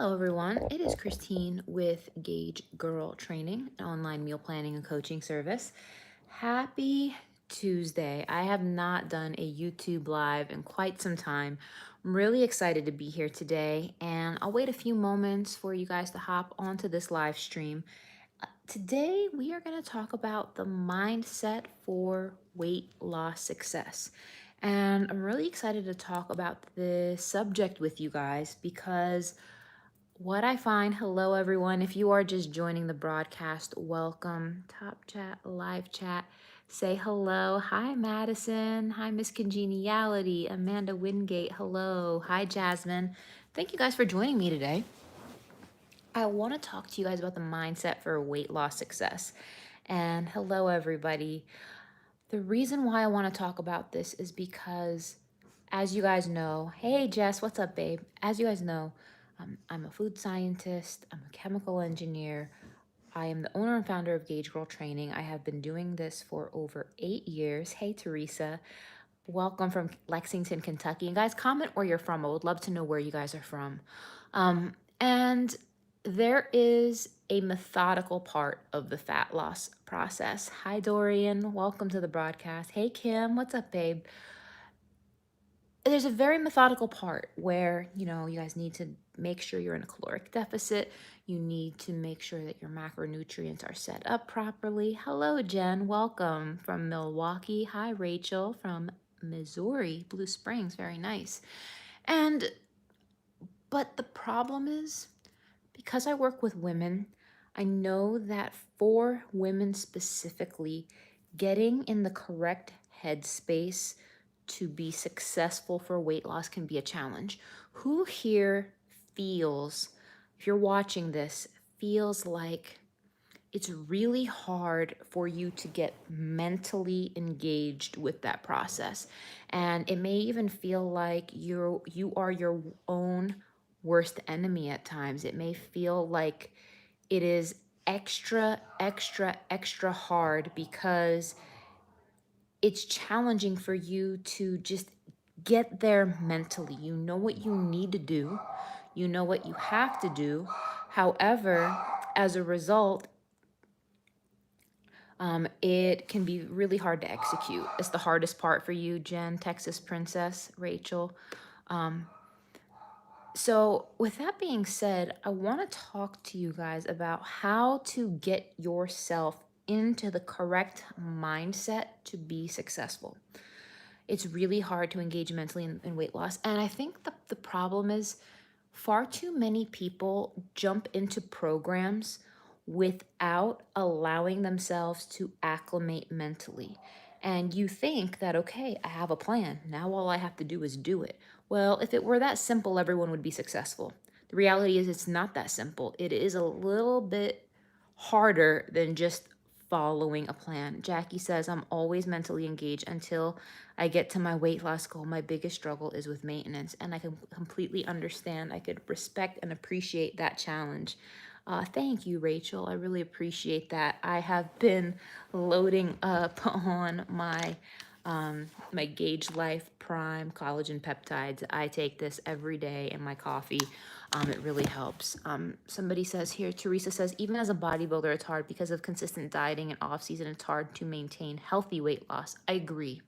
Hello, everyone. It is Christine with Gauge Girl Training, an online meal planning and coaching service. Happy Tuesday. I have not done a YouTube live in quite some time. I'm really excited to be here today, and I'll wait a few moments for you guys to hop onto this live stream. Today, we are going to talk about the mindset for weight loss success. And I'm really excited to talk about this subject with you guys because what I find, hello everyone. If you are just joining the broadcast, welcome. Top chat, live chat. Say hello. Hi, Madison. Hi, Miss Congeniality. Amanda Wingate. Hello. Hi, Jasmine. Thank you guys for joining me today. I want to talk to you guys about the mindset for weight loss success. And hello, everybody. The reason why I want to talk about this is because, as you guys know, hey Jess, what's up, babe? As you guys know, I'm a food scientist, I'm a chemical engineer, I am the owner and founder of Gauge Girl Training. I have been doing this for over 8 years. Hey, Teresa. Welcome from Lexington, Kentucky. And guys, comment where you're from. I would love to know where you guys are from. And there is a methodical part of the fat loss process. Hi, Dorian. Welcome to the broadcast. Hey, Kim. What's up, babe? There's a very methodical part where, you guys need to make sure you're in a caloric deficit. You need to make sure that your macronutrients are set up properly. Hello, Jen. Welcome from Milwaukee. Hi, Rachel from Missouri, Blue Springs. Very nice. But the problem is, because I work with women, I know that for women specifically, getting in the correct headspace to be successful for weight loss can be a challenge. Who here feels, if you're watching this, feels like it's really hard for you to get mentally engaged with that process? And it may even feel like you are your own worst enemy at times. It may feel like it is extra, extra, extra hard because it's challenging for you to just get there mentally. You know what you need to do, you know what you have to do. However, as a result, it can be really hard to execute. It's the hardest part for you, Jen, Texas Princess, Rachel. So, with that being said, I want to talk to you guys about how to get yourself into the correct mindset to be successful. It's really hard to engage mentally in weight loss. And I think the problem is far too many people jump into programs without allowing themselves to acclimate mentally. And you think that, okay, I have a plan. Now all I have to do is do it. Well, if it were that simple, everyone would be successful. The reality is, it's not that simple. It is a little bit harder than just following a plan. Jackie says, I'm always mentally engaged until I get to my weight loss goal. My biggest struggle is with maintenance. And I can completely understand. I could respect and appreciate that challenge. Thank you, Rachel. I really appreciate that. I have been loading up on my Gauge Life Prime Collagen Peptides. I take this every day in my coffee. It really helps. Somebody says here, Teresa says, even as a bodybuilder, it's hard because of consistent dieting and off season. It's hard to maintain healthy weight loss. I agree.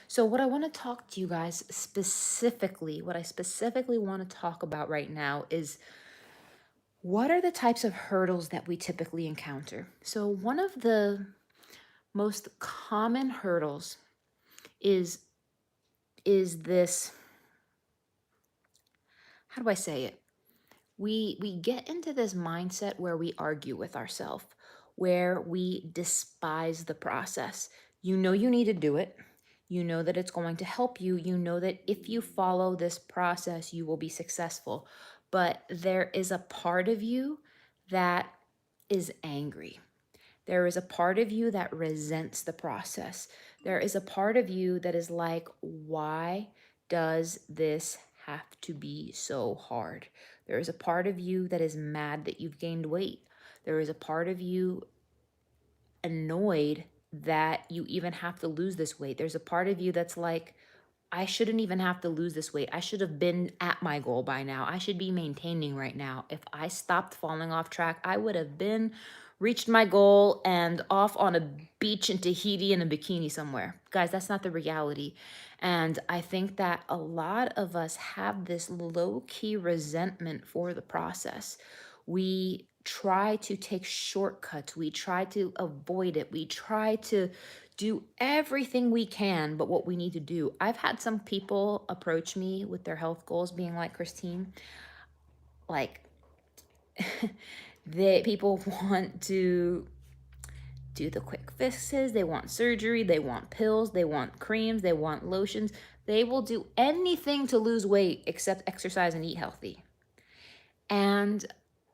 So what I want to talk to you guys specifically, what I specifically want to talk about right now is, what are the types of hurdles that we typically encounter? So one of the most common hurdles is this, how do I say it? We get into this mindset where we argue with ourselves, where we despise the process. You know you need to do it. You know that it's going to help you. You know that if you follow this process, you will be successful. But there is a part of you that is angry. There is a part of you that resents the process. There is a part of you that is like, why does this have to be so hard? There is a part of you that is mad that you've gained weight. There is a part of you annoyed that you even have to lose this weight. There's a part of you that's like, I shouldn't even have to lose this weight. I should have been at my goal by now. I should be maintaining right now. If I stopped falling off track, I would have been reached my goal and off on a beach in Tahiti in a bikini somewhere. Guys, that's not the reality. And I think that a lot of us have this low-key resentment for the process. We try to take shortcuts. We try to avoid it. We try to do everything we can, but what we need to do. I've had some people approach me with their health goals being like, Christine, like people want to do the quick fixes, they want surgery, they want pills, they want creams, they want lotions. They will do anything to lose weight except exercise and eat healthy. And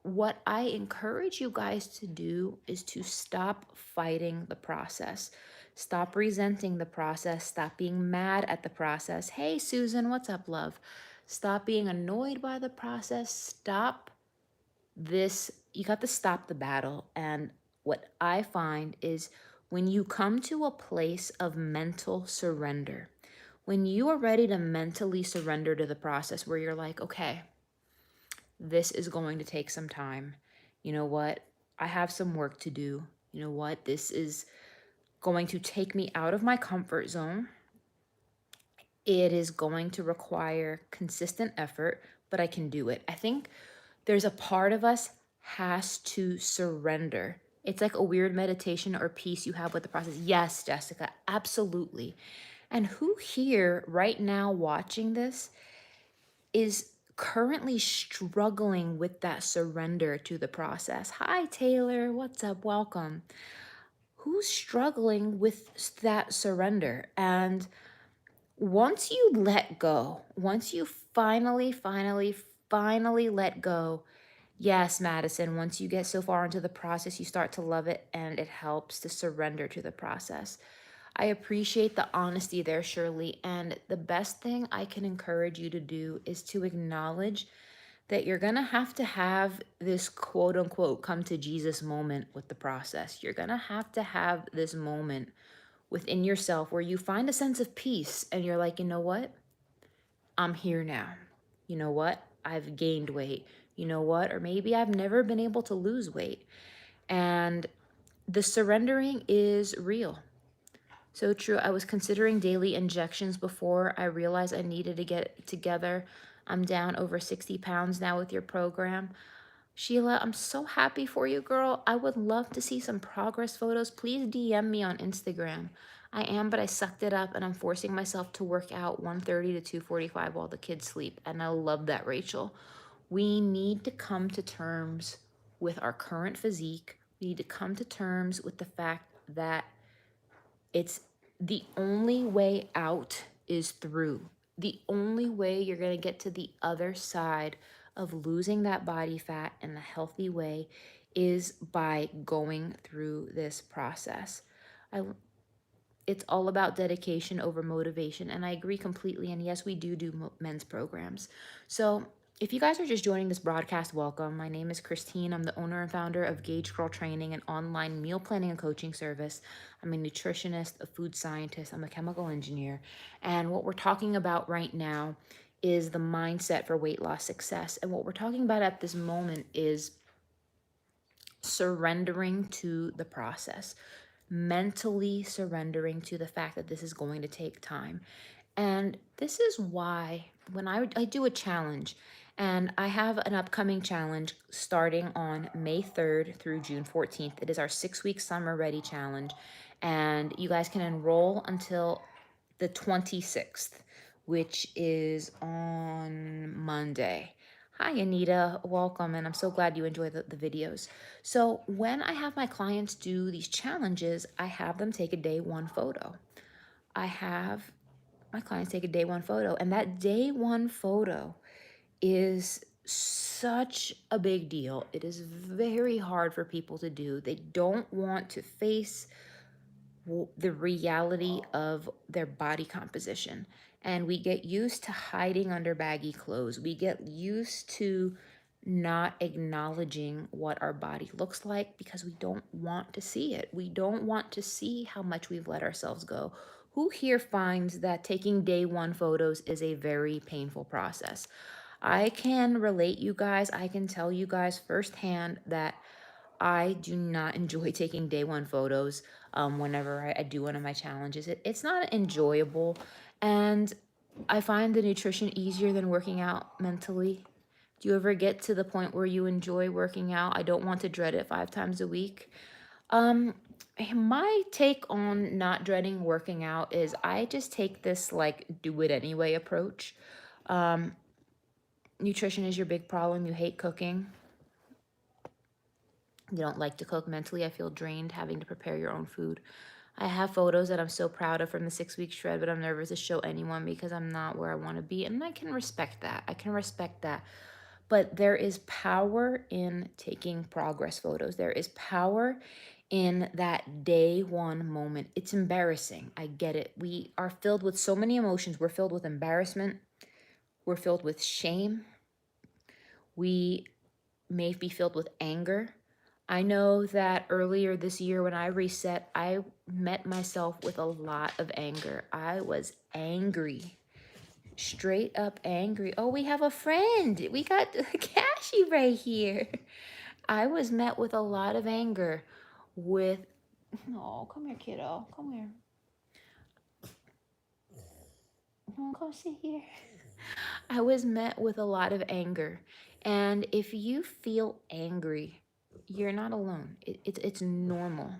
what I encourage you guys to do is to stop fighting the process. Stop resenting the process. Stop being mad at the process. Hey, Susan, what's up, love? Stop being annoyed by the process. Stop this. You got to stop the battle. And what I find is when you come to a place of mental surrender, when you are ready to mentally surrender to the process where you're like, okay, this is going to take some time. You know what? I have some work to do. You know what? This is going to take me out of my comfort zone. It is going to require consistent effort, but I can do it. I think there's a part of us has to surrender. It's like a weird meditation or peace you have with the process. Yes, Jessica, absolutely. And who here right now watching this is currently struggling with that surrender to the process? Hi, Taylor. What's up? Welcome. Who's struggling with that surrender? And once you let go, once you finally let go, yes, Madison, once you get so far into the process, you start to love it and it helps to surrender to the process. I appreciate the honesty there, Shirley. And the best thing I can encourage you to do is to acknowledge that you're going to have this quote unquote come to Jesus moment with the process. You're going to have this moment within yourself where you find a sense of peace and you're like, you know what? I'm here now. You know what? I've gained weight. You know what? Or maybe I've never been able to lose weight. And the surrendering is real. So true. I was considering daily injections before I realized I needed to get it together. I'm down over 60 pounds now with your program. Sheila, I'm so happy for you, girl. I would love to see some progress photos. Please DM me on Instagram. I am, but I sucked it up and I'm forcing myself to work out 1:30 to 2:45 while the kids sleep. And I love that, Rachel. We need to come to terms with our current physique. We need to come to terms with the fact that it's the only way out is through. The only way you're going to get to the other side of losing that body fat in a healthy way is by going through this process. I, it's all about dedication over motivation, and I agree completely. And yes, we do men's programs. So if you guys are just joining this broadcast, welcome. My name is Christine. I'm the owner and founder of Gauge Girl Training, an online meal planning and coaching service. I'm a nutritionist, a food scientist, I'm a chemical engineer. And what we're talking about right now is the mindset for weight loss success. And what we're talking about at this moment is surrendering to the process, mentally surrendering to the fact that this is going to take time. And this is why when I do a challenge, and I have an upcoming challenge starting on May 3rd through June 14th. It is our 6-week Summer Ready challenge. And you guys can enroll until the 26th, which is on Monday. Hi, Anita. Welcome. And I'm so glad you enjoy the videos. So when I have my clients do these challenges, I have them take a day one photo. I have my clients take a day one photo, and that day one photo is such a big deal. It is very hard for people to do. They don't want to face the reality of their body composition. And we get used to hiding under baggy clothes. We get used to not acknowledging what our body looks like because we don't want to see it. We don't want to see how much we've let ourselves go, Who here finds that taking day one photos is a very painful process? I can relate, you guys. I can tell you guys firsthand that I do not enjoy taking day one photos whenever I do one of my challenges. It's not enjoyable. And I find the nutrition easier than working out mentally. Do you ever get to the point where you enjoy working out? I don't want to dread it 5 times a week. Um, my take on not dreading working out is I just take this like do it anyway approach. Um, Nutrition is your big problem. You hate cooking. You don't like to cook mentally. I feel drained having to prepare your own food. I have photos that I'm so proud of from the 6 week shred, but I'm nervous to show anyone because I'm not where I want to be. And I can respect that. I can respect that. But there is power in taking progress photos. There is power in that day one moment. It's embarrassing. I get it. We are filled with so many emotions. We're filled with embarrassment. We're filled with shame. We may be filled with anger. I know that earlier this year when I reset, I met myself with a lot of anger. I was angry, straight up angry. Oh, we have a friend. We got Cassie right here. I was met with a lot of anger with, oh, come here, kiddo. Come here. Come sit here. I was met with a lot of anger. And if you feel angry, you're not alone. It's normal.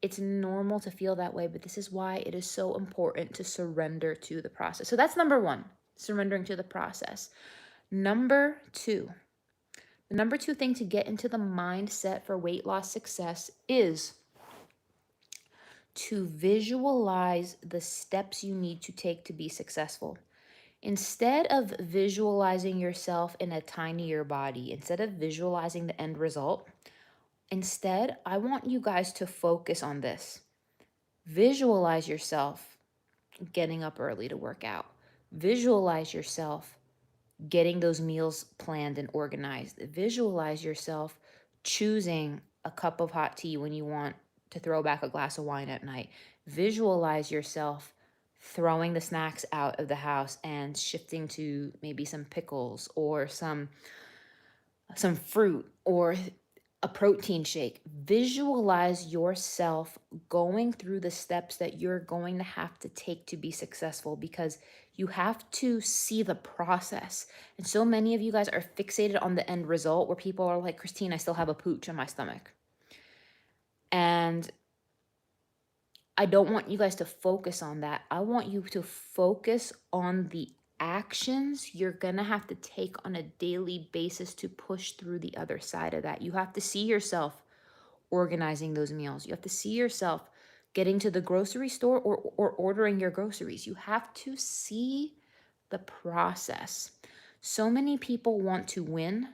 It's normal to feel that way, but this is why it is so important to surrender to the process. So that's number one, surrendering to the process. Number two, the number two thing to get into the mindset for weight loss success is to visualize the steps you need to take to be successful. Instead of visualizing yourself in a tinier body, instead of visualizing the end result, instead, I want you guys to focus on this. Visualize yourself getting up early to work out. Visualize yourself getting those meals planned and organized. Visualize yourself choosing a cup of hot tea when you want to throw back a glass of wine at night. Visualize yourself throwing the snacks out of the house and shifting to maybe some pickles or some fruit or a protein shake. Visualize yourself going through the steps that you're going to have to take to be successful, because you have to see the process. And so many of you guys are fixated on the end result where people are like, Christine, I still have a pooch in my stomach. And I don't want you guys to focus on that. I want you to focus on the actions you're going to have to take on a daily basis to push through the other side of that. You have to see yourself organizing those meals. You have to see yourself getting to the grocery store or ordering your groceries. You have to see the process. So many people want to win,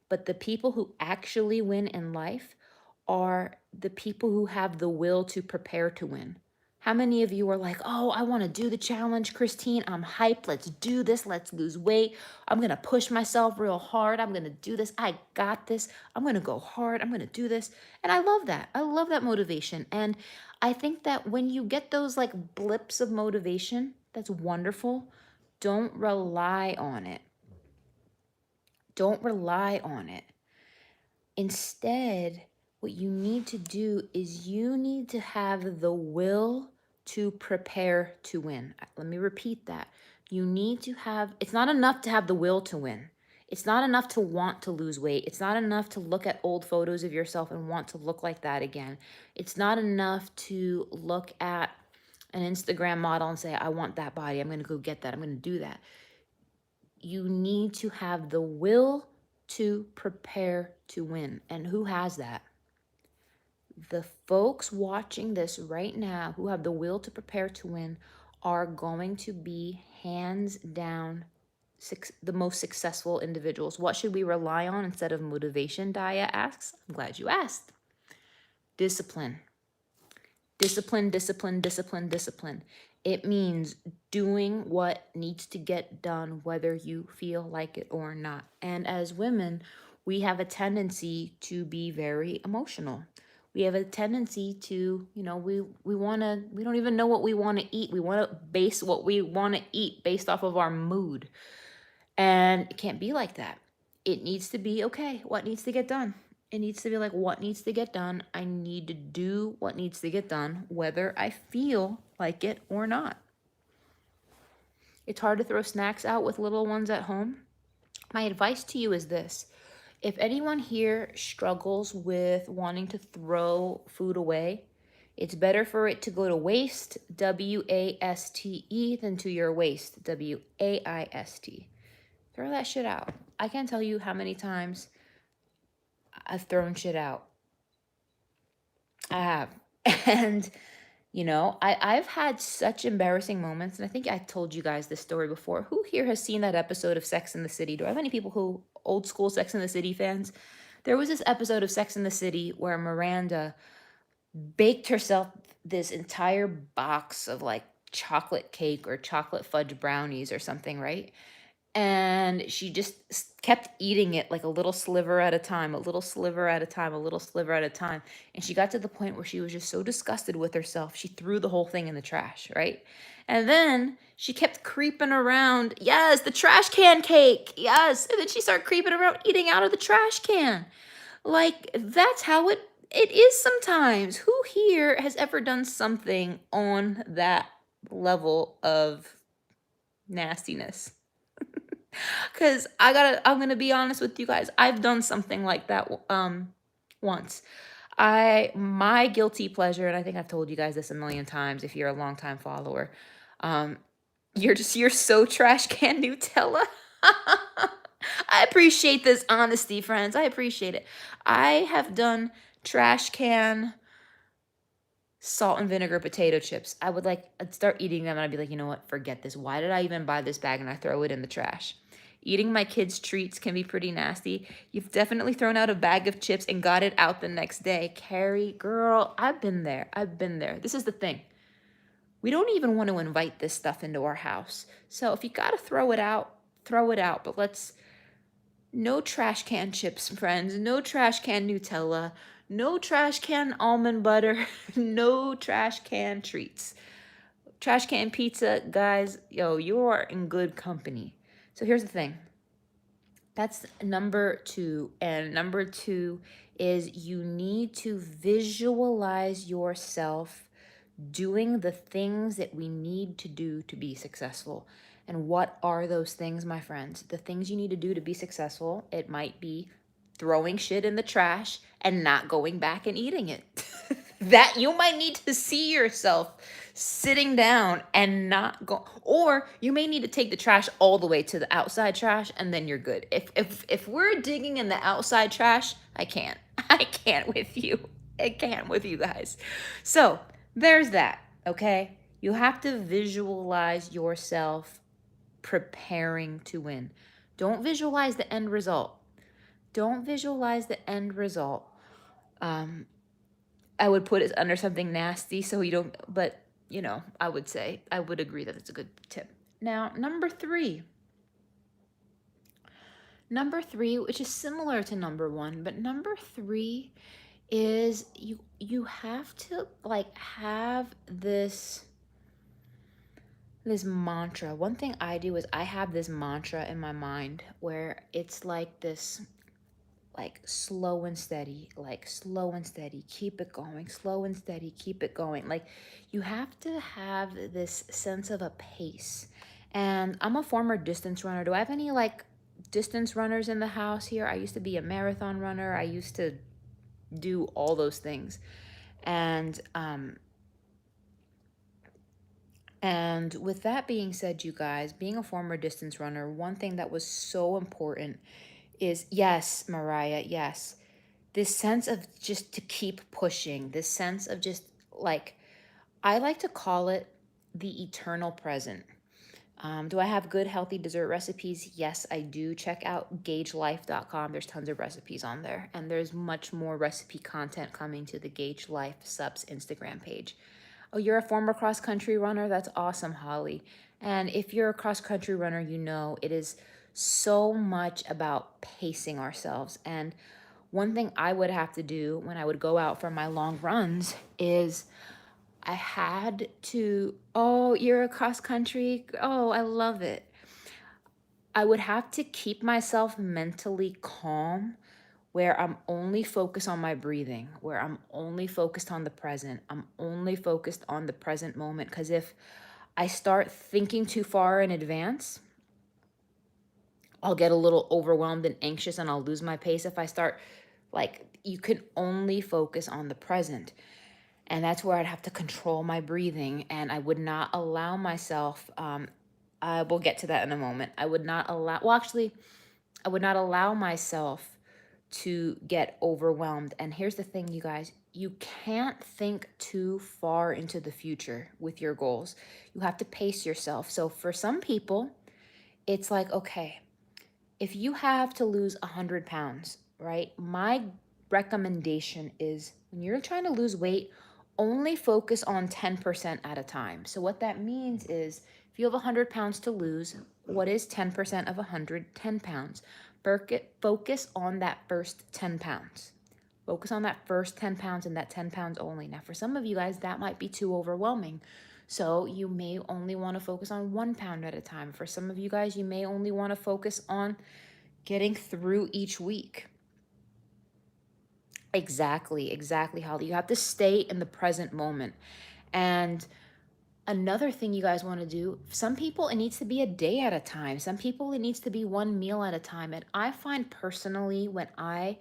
but the people who actually win in life are the people who have the will to prepare to win. How many of you are like, oh, I want to do the challenge, Christine. I'm hyped. Let's do this. Let's lose weight. I'm going to push myself real hard. I'm going to do this. I got this. I'm going to go hard. I'm going to do this. And I love that. I love that motivation. And I think that when you get those like blips of motivation, that's wonderful. Don't rely on it. Don't rely on it. Instead, what you need to do is you need to have the will to prepare to win. Let me repeat that. You need to have, it's not enough to have the will to win. It's not enough to want to lose weight. It's not enough to look at old photos of yourself and want to look like that again. It's not enough to look at an Instagram model and say, I want that body. I'm going to go get that. I'm going to do that. You need to have the will to prepare to win. And who has that? The folks watching this right now who have the will to prepare to win are going to be hands down the most successful individuals. What should we rely on instead of motivation? Daya asks. I'm glad you asked. Discipline. Discipline, discipline, discipline, discipline. It means doing what needs to get done, whether you feel like it or not. And as women, we have a tendency to be very emotional. We have a tendency to, we don't even know what we want to eat. We want to base what we want to eat based off of our mood. And it can't be like that. It needs to be, okay, what needs to get done? It needs to be like, what needs to get done? I need to do what needs to get done, whether I feel like it or not. It's hard to throw snacks out with little ones at home. My advice to you is this. If anyone here struggles with wanting to throw food away, it's better for it to go to waste, W-A-S-T-E, than to your waist, W-A-I-S-T. Throw that shit out. I can't tell you how many times I've thrown shit out. I have. And, I've had such embarrassing moments. And I think I told you guys this story before. Who here has seen that episode of Sex and the City? Do I have any people who, old school Sex and the City fans? There was this episode of Sex and the City where Miranda baked herself this entire box of like chocolate cake or chocolate fudge brownies or something, right? And she just kept eating it like a little sliver at a time, a little sliver at a time, a little sliver at a time. And she got to the point where she was just so disgusted with herself, she threw the whole thing in the trash, right? And then she kept creeping around. Yes, the trash can cake. Yes. And then she started creeping around eating out of the trash can. Like, that's how it is sometimes. Who here has ever done something on that level of nastiness? Because I'm gonna be honest with you guys. I've done something like that once. My guilty pleasure, and I think I've told you guys this a million times if you're a longtime follower. Um, you're so trash can Nutella. I appreciate this honesty, friends. I appreciate it. I have done trash can salt and vinegar potato chips. I'd start eating them and I'd be like, you know what? Forget this. Why did I even buy this bag? And I throw it in the trash. Eating my kids' treats can be pretty nasty. You've definitely thrown out a bag of chips and got it out the next day. Carrie, girl, I've been there. I've been there. This is the thing. We don't even want to invite this stuff into our house. So if you got to throw it out, throw it out. But no trash can chips, friends. No trash can Nutella. No trash can almond butter. No trash can treats. Trash can pizza, guys, yo, you are in good company. So here's the thing. That's number 2. And number 2 is you need to visualize yourself doing the things that we need to do to be successful. And what are those things, my friends? The things you need to do to be successful, it might be throwing shit in the trash and not going back and eating it. That you might need to see yourself sitting down and not go, or you may need to take the trash all the way to the outside trash and then you're good. If we're digging in the outside trash, I can't. I can't with you. I can't with you guys. So there's that, okay? You have to visualize yourself preparing to win. Don't visualize the end result. Don't visualize the end result. I would put it under something nasty so you don't, but I would agree that it's a good tip. Now, number 3, which is similar to number 1, but number 3 is you have to have this mantra. One thing I do is I have this mantra in my mind where it's like this, slow and steady, keep it going, slow and steady, keep it going. You have to have this sense of a pace. And I'm a former distance runner. Do I have any distance runners in the house here? I used to be a marathon runner. I used to do all those things. And with that being said, you guys, being a former distance runner, one thing that was so important is, yes, Mariah, yes, this sense of just to keep pushing, this sense of just I like to call it the eternal present. Do I have good, healthy dessert recipes? Yes, I do. Check out gagelife.com. There's tons of recipes on there. And there's much more recipe content coming to the Gage Life Subs Instagram page. Oh, you're a former cross-country runner? That's awesome, Holly. And if you're a cross-country runner, it is so much about pacing ourselves. And one thing I would have to do when I would go out for my long runs is I had to, oh, you're a cross country. Oh, I love it. I would have to keep myself mentally calm where I'm only focused on my breathing, where I'm only focused on the present. I'm only focused on the present moment. Because if I start thinking too far in advance, I'll get a little overwhelmed and anxious and I'll lose my pace. If I start, like, you can only focus on the present. And that's where I'd have to control my breathing. And I would not allow myself, I will get to that in a moment. I would not allow, well, actually, I would not allow myself to get overwhelmed. And here's the thing, you guys, you can't think too far into the future with your goals. You have to pace yourself. So for some people, it's like, okay, if you have to lose 100 pounds, right? My recommendation is when you're trying to lose weight, only focus on 10% at a time. So what that means is if you have 100 pounds to lose, what is 10% of 100? 10 pounds. Focus on that first 10 pounds. Focus on that first 10 pounds and that 10 pounds only. Now, for some of you guys, that might be too overwhelming. So you may only want to focus on 1 pound at a time. For some of you guys, you may only want to focus on getting through each week. Exactly, Holly. You have to stay in the present moment. And another thing you guys want to do, some people it needs to be a day at a time. Some people it needs to be one meal at a time. And I find personally when I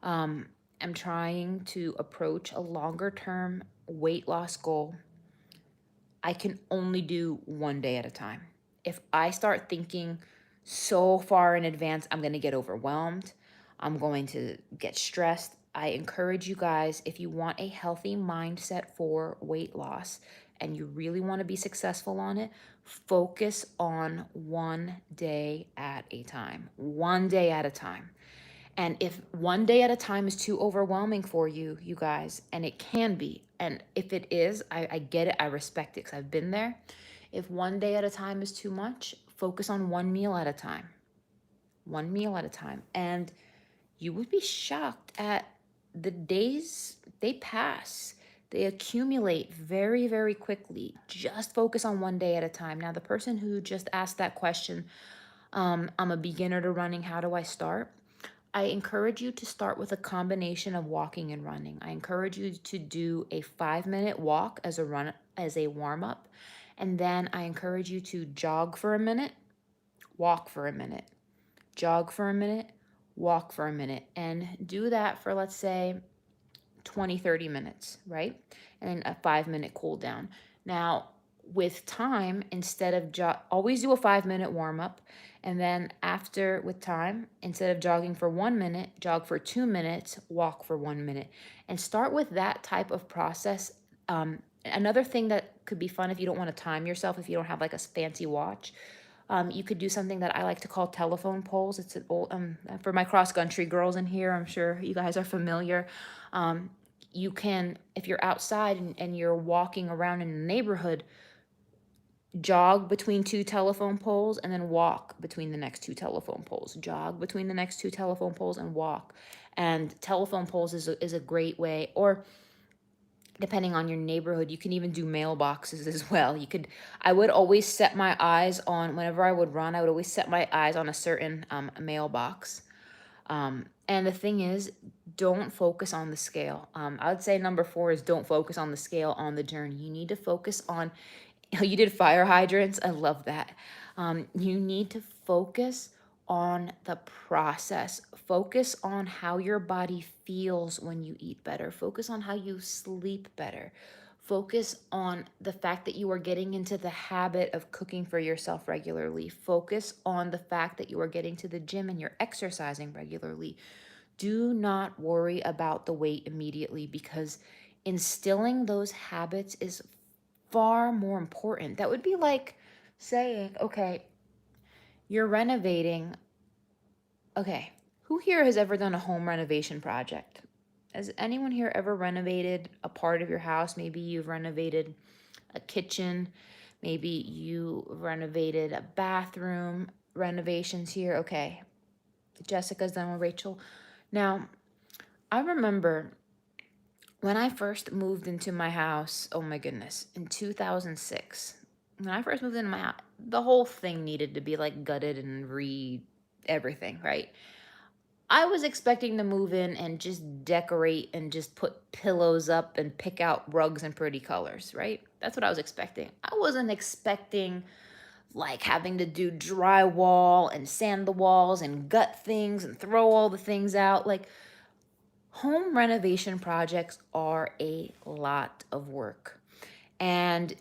am trying to approach a longer term weight loss goal, I can only do one day at a time. If I start thinking so far in advance, I'm going to get overwhelmed. I'm going to get stressed. I encourage you guys, if you want a healthy mindset for weight loss and you really want to be successful on it, focus on one day at a time. One day at a time. And if one day at a time is too overwhelming for you, you guys, and it can be, and if it is, I get it, I respect it because I've been there. If one day at a time is too much, focus on one meal at a time. One meal at a time. And you would be shocked at the days they pass. They accumulate very, very quickly. Just focus on one day at a time. Now, the person who just asked that question, I'm a beginner to running, how do I start? I encourage you to start with a combination of walking and running. I encourage you to do a 5-minute walk as a warm up. And then I encourage you to jog for a minute, walk for a minute, jog for a minute, walk for a minute, and do that for, let's say, 20, 30 minutes, right? And a 5-minute cool down. Now, with time, instead of always do a 5-minute warm up. And then after, with time, instead of jogging for 1 minute, jog for 2 minutes, walk for 1 minute. And start with that type of process. Another thing that could be fun if you don't want to time yourself, if you don't have like a fancy watch, you could do something that I like to call telephone poles. It's an old, for my cross country girls in here, I'm sure you guys are familiar. You can, if you're outside and you're walking around in the neighborhood, jog between 2 telephone poles and then walk between the next 2 telephone poles. Jog between the next 2 telephone poles and walk. And telephone poles is a great way, or depending on your neighborhood, you can even do mailboxes as well. I would always set my eyes on, whenever I would run, I would always set my eyes on a certain mailbox. And the thing is, don't focus on the scale. I would say number 4 is don't focus on the scale on the journey. You need to focus on, you did fire hydrants. I love that. You need to focus on the process. Focus on how your body feels when you eat better. Focus on how you sleep better. Focus on the fact that you are getting into the habit of cooking for yourself regularly. Focus on the fact that you are getting to the gym and you're exercising regularly. Do not worry about the weight immediately, because instilling those habits is far more important. That would be like saying, okay, you're renovating. Okay, who here has ever done a home renovation project? Has anyone here ever renovated a part of your house? Maybe you've renovated a kitchen. Maybe you renovated a bathroom. Renovations here. Okay, Jessica's done with Rachel. Now, I remember when I first moved into my house, oh my goodness, in 2006. When I first moved into my house, the whole thing needed to be like gutted and everything, right? I was expecting to move in and just decorate and just put pillows up and pick out rugs in pretty colors, right? That's what I was expecting. I wasn't expecting like having to do drywall and sand the walls and gut things and throw all the things out. Like, home renovation projects are a lot of work. And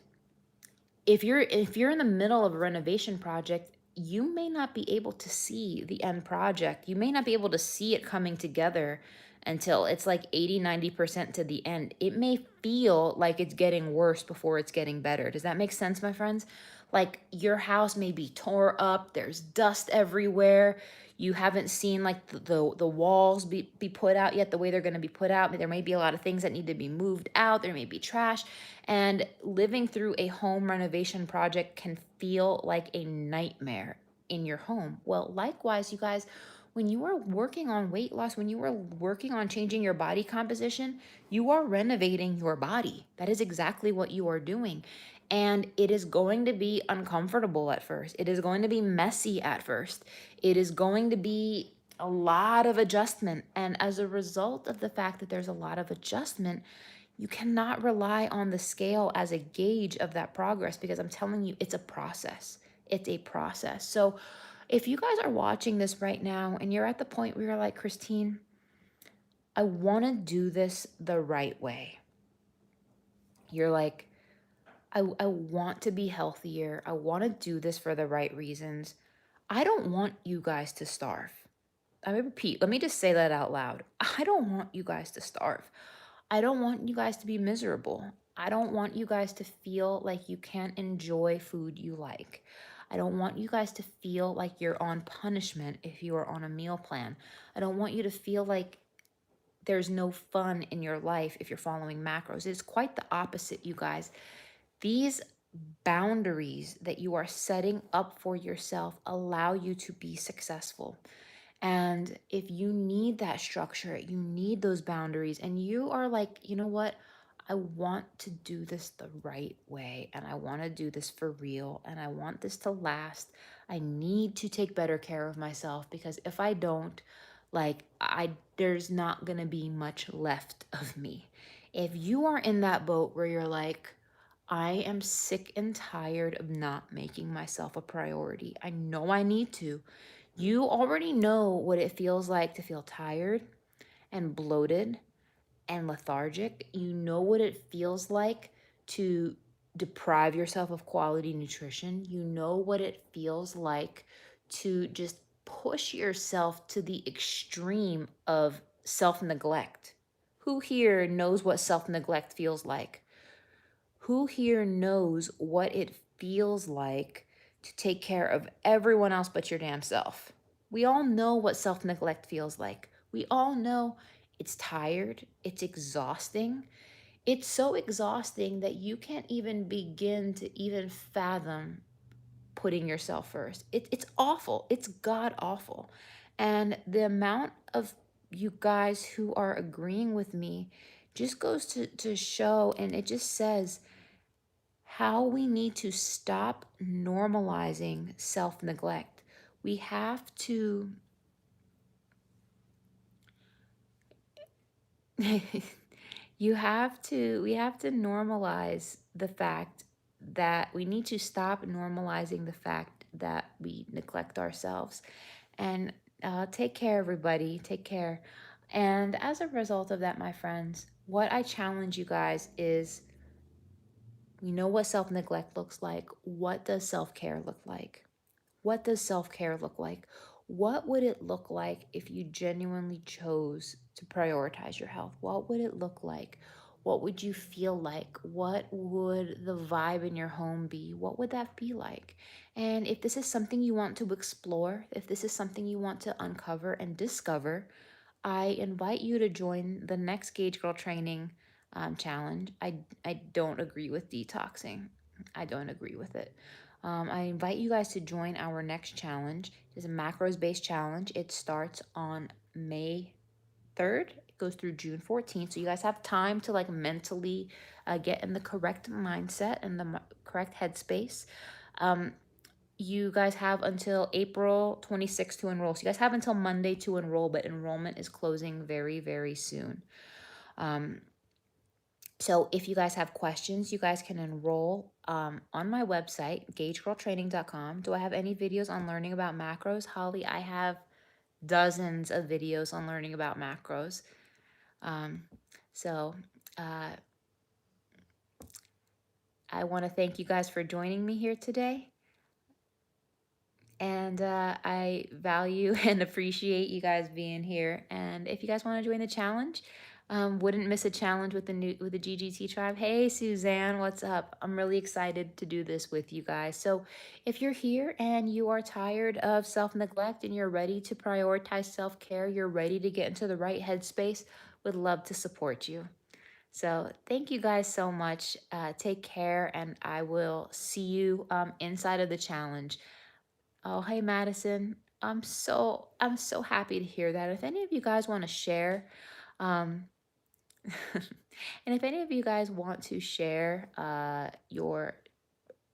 if you're in the middle of a renovation project, you may not be able to see the end project. You may not be able to see it coming together until it's like 80-90% to the end. It may feel like it's getting worse before it's getting better. Does that make sense, my friends? Like, your house may be tore up, there's dust everywhere. You haven't seen like the walls be put out yet the way they're going to be put out. There may be a lot of things that need to be moved out. There may be trash. And living through a home renovation project can feel like a nightmare in your home. Well, likewise, you guys, when you are working on weight loss, when you are working on changing your body composition, you are renovating your body. That is exactly what you are doing. And it is going to be uncomfortable at first. It is going to be messy at first. It is going to be a lot of adjustment. And as a result of the fact that there's a lot of adjustment, you cannot rely on the scale as a gauge of that progress, because I'm telling you, it's a process. It's a process. So if you guys are watching this right now and you're at the point where you're like, Christine, I want to do this the right way. You're like, I want to be healthier. I want to do this for the right reasons. I don't want you guys to starve. I repeat, let me just say that out loud. I don't want you guys to starve. I don't want you guys to be miserable. I don't want you guys to feel like you can't enjoy food you like. I don't want you guys to feel like you're on punishment if you are on a meal plan. I don't want you to feel like there's no fun in your life if you're following macros. It's quite the opposite, you guys. These boundaries that you are setting up for yourself allow you to be successful. And if you need that structure, you need those boundaries, and you are like, you know what? I want to do this the right way, and I want to do this for real, and I want this to last. I need to take better care of myself, because if I don't, like, there's not going to be much left of me. If you are in that boat where you're like, I am sick and tired of not making myself a priority. I know I need to. You already know what it feels like to feel tired and bloated and lethargic. You know what it feels like to deprive yourself of quality nutrition. You know what it feels like to just push yourself to the extreme of self neglect. Who here knows what self neglect feels like? Who here knows what it feels like to take care of everyone else but your damn self? We all know what self neglect feels like. We all know it's tired, it's exhausting. It's so exhausting that you can't even begin to even fathom putting yourself first. It's awful. It's god awful. And the amount of you guys who are agreeing with me just goes to show, and it just says how we need to stop normalizing self neglect. We have to, we have to normalize the fact that we need to stop normalizing the fact that we neglect ourselves. And take care, everybody. Take care. And as a result of that, my friends, what I challenge you guys is, we know what self neglect looks like. What does self care look like? What does self care look like? What would it look like if you genuinely chose to prioritize your health? What would it look like? What would you feel like? What would the vibe in your home be? What would that be like? And if this is something you want to explore, if this is something you want to uncover and discover, I invite you to join the next Gauge Girl training challenge. I don't agree with detoxing. I don't agree with it. I invite you guys to join our next challenge. It is a macros based challenge. It starts on May 3rd. It goes through June 14th. So you guys have time to like mentally get in the correct mindset and the correct headspace. You guys have until April 26th to enroll. So you guys have until Monday to enroll, but enrollment is closing very, very soon. So if you guys have questions, you guys can enroll on my website, gagegirltraining.com. Do I have any videos on learning about macros? Holly, I have dozens of videos on learning about macros. So I want to thank you guys for joining me here today. And I value and appreciate you guys being here. And if you guys want to join the challenge, wouldn't miss a challenge with the GGT tribe. Hey, Suzanne, what's up? I'm really excited to do this with you guys. So if you're here and you are tired of self-neglect and you're ready to prioritize self-care, you're ready to get into the right headspace, would love to support you. So thank you guys so much. Take care, and I will see you inside of the challenge. Oh, hey Madison. I'm so happy to hear that. If any of you guys want to share, um, and if any of you guys want to share your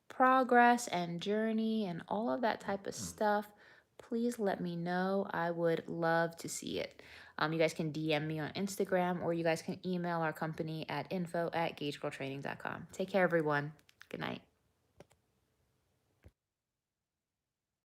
progress and journey and all of that type of stuff, please let me know. I would love to see it. You guys can DM me on Instagram, or you guys can email our company at info@gagegirltraining.com. Take care, everyone. Good night.